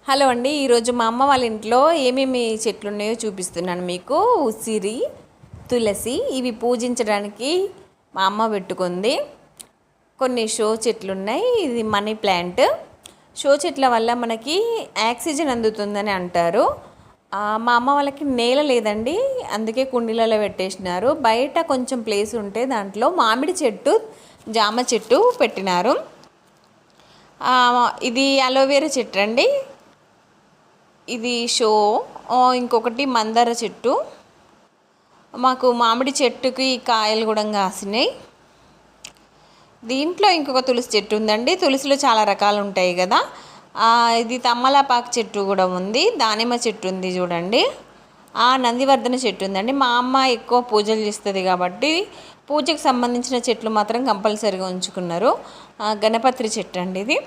Hello అండి, ఈరోజు మా అమ్మ వాళ్ళ ఇంట్లో ఏమేమి చెట్లు ఉన్నాయో చూపిస్తున్నాను మీకు. ఉసిరి, తులసి ఇవి పూజించడానికి మా అమ్మ పెట్టుకుంది. కొన్ని షో చెట్లు ఉన్నాయి. ఇది మనీ ప్లాంట్. షో చెట్ల వల్ల మనకి ఆక్సిజన్ అందుతుందని అంటారు. మా అమ్మ వాళ్ళకి నేల లేదండి, అందుకే కుండీలలో పెట్టేసినారు. బయట కొంచెం ప్లేస్ ఉంటే దాంట్లో మామిడి చెట్టు, జామ చెట్టు పెట్టినారు. ఇది అలోవేరా చెట్టు అండి. ఇది షో. ఇంకొకటి మందార చెట్టు. మాకు మామిడి చెట్టుకి కాయలు కూడా కాసినాయి. దీంట్లో ఇంకొక తులసి చెట్టు ఉందండి. తులసిలో చాలా రకాలు ఉంటాయి కదా. ఇది తమ్మలపాకు చెట్టు కూడా ఉంది. దానిమ్మ చెట్టు ఉంది చూడండి. నందివర్ధన చెట్టు ఉందండి. మా అమ్మ ఎక్కువ పూజలు చేస్తుంది కాబట్టి పూజకు సంబంధించిన చెట్లు మాత్రం కంపల్సరీగా ఉంచుకున్నారు. గణపతి చెట్టు అండి ఇది.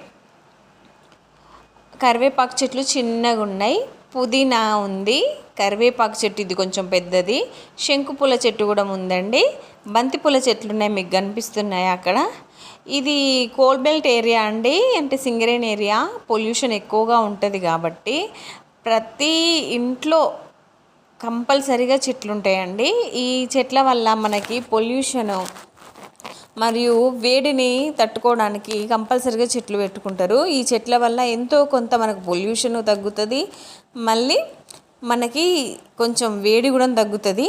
కరివేపాకు చెట్లు చిన్నగా ఉన్నాయి. పుదీనా ఉంది. కరివేపాకు చెట్టు ఇది కొంచెం పెద్దది. శంకుపూల చెట్టు కూడా ఉందండి. బంతిపూల చెట్లు ఉన్నాయి, మీకు కనిపిస్తున్నాయి అక్కడ. ఇది కోల్బెల్ట్ ఏరియా అండి, అంటే సింగరేణి ఏరియా. పొల్యూషన్ ఎక్కువగా ఉంటుంది కాబట్టి ప్రతి ఇంట్లో కంపల్సరీగా చెట్లు ఉంటాయండి. ఈ చెట్ల వల్ల మనకి పొల్యూషను మరియు వేడిని తట్టుకోవడానికి కంపల్సరీగా చెట్లు పెట్టుకుంటారు. ఈ చెట్ల వల్ల ఎంతో కొంత మనకు పొల్యూషన్ తగ్గుతుంది, మళ్ళీ మనకి కొంచెం వేడి కూడా తగ్గుతుంది.